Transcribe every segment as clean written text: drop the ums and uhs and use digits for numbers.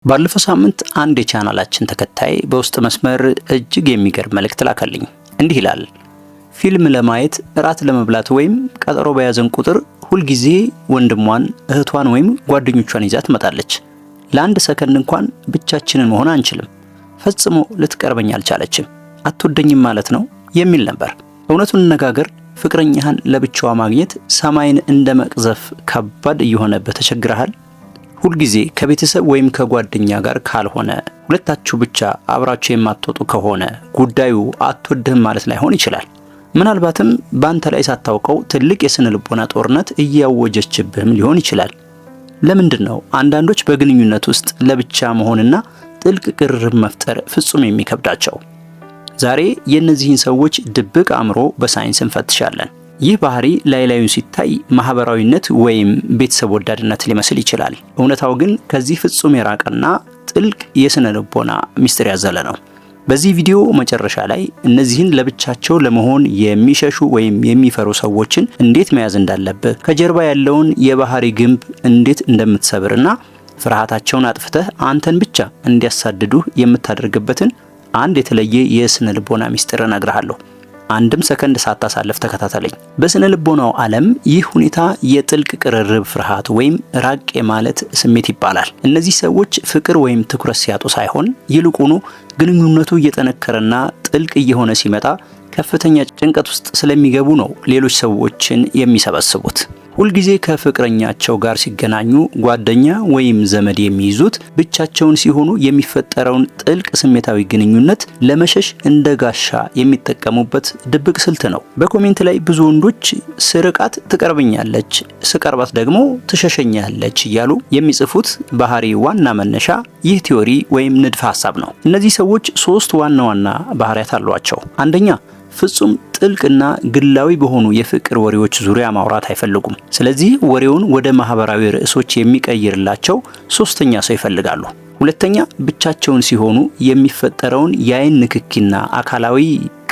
ባለፈው ሳምንት አንድ የቻናላችን ተከታይ በውስጥ መስመር እጅግ የሚገርም መልእክት ላከልኝ። እንዲህ ይላል። ፊልም ለማየት እራት ለመብላት ወይም ቀጠሮ በያዘን ቁጥር ሁልጊዜ ወንድሟን፣ እህቷን ወይም ጓደኞቿን ይዛ ትመጣለች። ለአንድ ሰከንድ እንኳን ብቻችንን መሆን አንችልም። ፈጽሞ ልትቀርበኝ አልቻለችም። አትወደኝም ማለት ነው የሚል ነበር። እውነቱን እንነጋገር፣ ፍቅረኛህን ለብቻዋ ማግኘት ሰማይን እንደ መቅዘፍ ከባድ እየሆነበት ተቸግረሃል። ሁልጊዜ ከቤተሰብ ወይም ከጓደኛ ጋር ካልሆነ ሁለታችሁ ብቻ አብራችሁ የማትወጡ ከሆነ ጉዳዩ አትወድህም ማለት ላይሆን ይችላል። ምናልባትም ባንተ ላይ ሳታውቀው ትልቅ የስነ ልቦና ጦርነት እያወጀችብህም ሊሆን ይችላል። ለምንድነው አንዳንዶች በግንኙነት ውስጥ ለብቻ መሆንና ጥልቅ ቅርርብ መፍጠር ፍጹም የሚከብዳቸው? ዛሬ የእነዚህን ሰዎች ድብቅ አእምሮ በሳይንስ እንፈትሻለን። ይህ ባህሪ ላይላዩን ሲታይ ማህበራዊነት ወይም ቤተሰብ ወዳድነት ሊመስል ይችላል። እውነታው ግን ከዚህ ፍጹም የራቀና ጥልቅ የስነ ልቦና ሚስጥር ያዘለ ነው። በዚህ ቪዲዮ መጨረሻ ላይ እነዚህን ለብቻቸው ለመሆን የሚሸሹ ወይም የሚፈሩ ሰዎችን እንዴት መያዝ እንዳለብህ፣ ከጀርባ ያለውን የባህሪ ግንብ እንዴት እንደምትሰብርና ፍርሃታቸውን አጥፍተህ አንተን ብቻ እንዲያሳድዱህ የምታደርግበትን አንድ የተለየ የስነ ልቦና ሚስጥር እነግርሃለሁ። አንድም ሰከንድ ሳታሳልፍ ተከታተለኝ። በስነ ልቦናው ዓለም ይህ ሁኔታ የጥልቅ ቅርርብ ፍርሃት ወይም ራቅ የማለት ስሜት ይባላል። እነዚህ ሰዎች ፍቅር ወይም ትኩረት ሲያጡ ሳይሆን ይልቁኑ ግንኙነቱ እየጠነከረና ጥልቅ እየሆነ ሲመጣ ከፍተኛ ጭንቀት ውስጥ ስለሚገቡ ነው ሌሎች ሰዎችን የሚሰበስቡት። ሁልጊዜ ከፍቅረኛቸው ጋር ሲገናኙ ጓደኛ ወይም ዘመድ የሚይዙት ብቻቸውን ሲሆኑ የሚፈጠረውን ጥልቅ ስሜታዊ ግንኙነት ለመሸሽ እንደ ጋሻ የሚጠቀሙበት ድብቅ ስልት ነው። በኮሜንት ላይ ብዙ ወንዶች ስርቃት ትቀርበኛለች፣ ስቀርባት ደግሞ ትሸሸኛለች እያሉ የሚጽፉት ባህሪ ዋና መነሻ ይህ ቲዮሪ ወይም ንድፈ ሐሳብ ነው። እነዚህ ሰዎች ሶስት ዋና ዋና ባህሪያት አሏቸው። አንደኛ፣ ፍጹም ጥልቅና ግላዊ በሆኑ የፍቅር ወሬዎች ዙሪያ ማውራት አይፈልጉም። ስለዚህ ወሬውን ወደ ማህበራዊ ርዕሶች የሚቀይርላቸው ሶስተኛ ሰው ይፈልጋሉ። ሁለተኛ፣ ብቻቸውን ሲሆኑ የሚፈጠረውን የአይን ንክኪና አካላዊ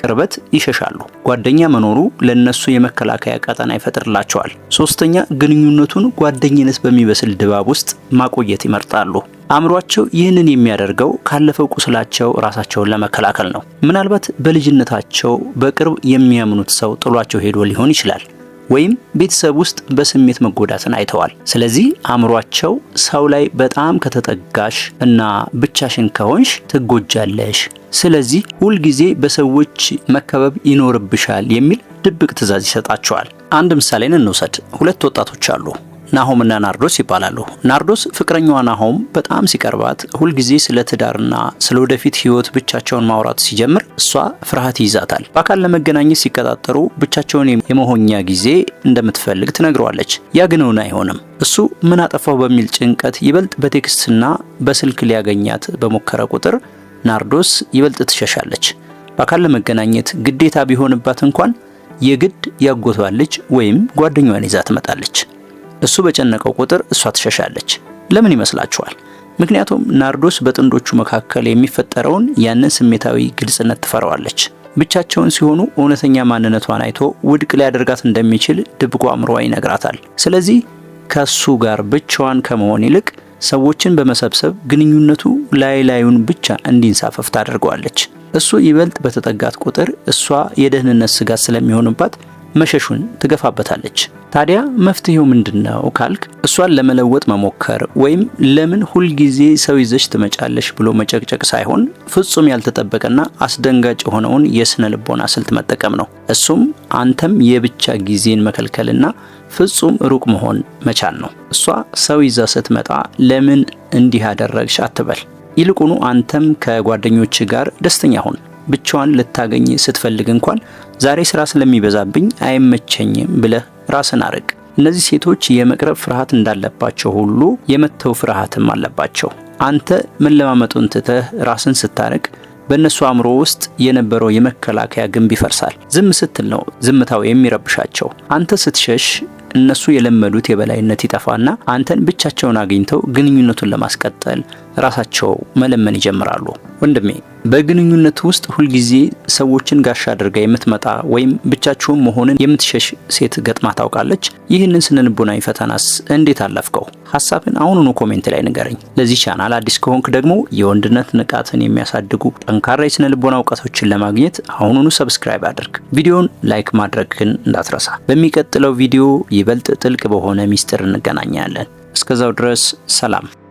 ቅርበት ይሸሻሉ። ጓደኛ መኖሩ ለነሱ የመከላከያ ቀጠና ይፈጥርላቸዋል። ሶስተኛ፣ ግንኙነቱን ጓደኝነት በሚመስል ድባብ ውስጥ ማቆየት ይመርጣሉ። አእምሯቸው ይህንን የሚያደርገው ካለፈው ቁስላቸው ራሳቸውን ለመከላከል ነው። ምናልባት በልጅነታቸው በቅርብ የሚያምኑት ሰው ጥሏቸው ሄዶ ሊሆን ይችላል፣ ወይም ቤተሰብ ውስጥ በስሜት መጎዳትን አይተዋል። ስለዚህ አእምሯቸው ሰው ላይ በጣም ከተጠጋሽ እና ብቻሽን ከሆንሽ ትጎጃለሽ፣ ስለዚህ ሁልጊዜ በሰዎች መከበብ ይኖርብሻል የሚል ድብቅ ትዕዛዝ ይሰጣቸዋል። አንድ ምሳሌን እንውሰድ። ሁለት ወጣቶች አሉ። ናሆም እና ናርዶስ ይባላሉ። ናርዶስ ፍቅረኛዋ ናሆም በጣም ሲቀርባት ሁልጊዜ ስለ ትዳርና ስለ ወደፊት ህይወት ብቻቸውን ማውራት ሲጀምር እሷ ፍርሃት ይይዛታል። በአካል ለመገናኘት ሲቀጣጠሩ ብቻቸውን የመሆኛ ጊዜ እንደምትፈልግ ትነግረዋለች። ያ ግን እውን አይሆንም። እሱ ምን አጠፋው በሚል ጭንቀት ይበልጥ በቴክስትና በስልክ ሊያገኛት በሞከረ ቁጥር ናርዶስ ይበልጥ ትሸሻለች። በአካል ለመገናኘት ግዴታ ቢሆንባት እንኳን የግድ ያጎቷን ልጅ ወይም ጓደኛዋን ይዛ ትመጣለች። እሱ በጨነቀው ቁጥር እሷ ትሸሻለች። ለምን ይመስላችኋል? ምክንያቱም ናርዶስ በጥንዶቹ መካከል የሚፈጠረውን ያንን ስሜታዊ ግልጽነት ትፈራዋለች። ብቻቸውን ሲሆኑ እውነተኛ ማንነቷን አይቶ ውድቅ ሊያደርጋት እንደሚችል ድብቁ አእምሮዋ ይነግራታል። ስለዚህ ከሱ ጋር ብቻዋን ከመሆን ይልቅ ሰዎችን በመሰብሰብ ግንኙነቱ ላዩን ብቻ እንዲንሳፈፍ ታደርገዋለች። እሱ ይበልጥ በተጠጋት ቁጥር እሷ የደህንነት ስጋት ስለሚሆንባት መሸሹን ትገፋበታለች። ታዲያ መፍትሄው ምንድነው ካልክ፣ እሷን ለመለወጥ መሞከር ወይም ለምን ሁልጊዜ ሰው ይዘሽ ትመጫለሽ ብሎ መጨቅጨቅ ሳይሆን ፍጹም ያልተጠበቀና አስደንጋጭ የሆነውን የስነ ልቦና ስልት መጠቀም ነው። እሱም አንተም የብቻ ጊዜን መከልከልና ፍጹም ሩቅ መሆን መቻል ነው። እሷ ሰው ይዛ ስትመጣ ለምን እንዲህ አደረግሽ አትበል። ይልቁኑ አንተም ከጓደኞች ጋር ደስተኛ ሁን። ብቻዋን ልታገኝ ስትፈልግ እንኳን ዛሬ ስራ ስለሚበዛብኝ አይመቸኝም ብለህ ራስን አርቅ። እነዚህ ሴቶች የመቅረብ ፍርሃት እንዳለባቸው ሁሉ የመተው ፍርሃትም አለባቸው። አንተ መለማመጡን ትተህ ራስን ስታርቅ በእነሱ አእምሮ ውስጥ የነበረው የመከላከያ ግንብ ይፈርሳል። ዝም ስትል ነው ዝምታው የሚረብሻቸው። አንተ ስትሸሽ እነሱ የለመዱት የበላይነት ይጠፋና አንተን ብቻቸውን አግኝተው ግንኙነቱን ለማስቀጠል ራሳቸው መለመን ይጀምራሉ። ወንድሜ፣ በግንኙነት ውስጥ ሁልጊዜ ሰዎችን ጋሻ አድርጋ የምትመጣ ወይም ብቻችሁን መሆንን የምትሸሽ ሴት ገጥማ ታውቃለች? ይህንን ስነልቦናዊ ፈተናስ እንዴት አለፍከው? ሐሳብን አሁኑኑ ኮሜንት ላይ ንገረኝ። ለዚህ ቻናል አዲስ ከሆንክ ደግሞ የወንድነት ንቃትን የሚያሳድጉ ጠንካራ የስነልቦና እውቀቶችን ለማግኘት አሁኑኑ ሰብስክራይብ አድርግ። ቪዲዮውን ላይክ ማድረግ ግን እንዳትረሳ። በሚቀጥለው ቪዲዮ ይበልጥ ጥልቅ በሆነ ሚስጥር እንገናኛለን። እስከዛው ድረስ ሰላም።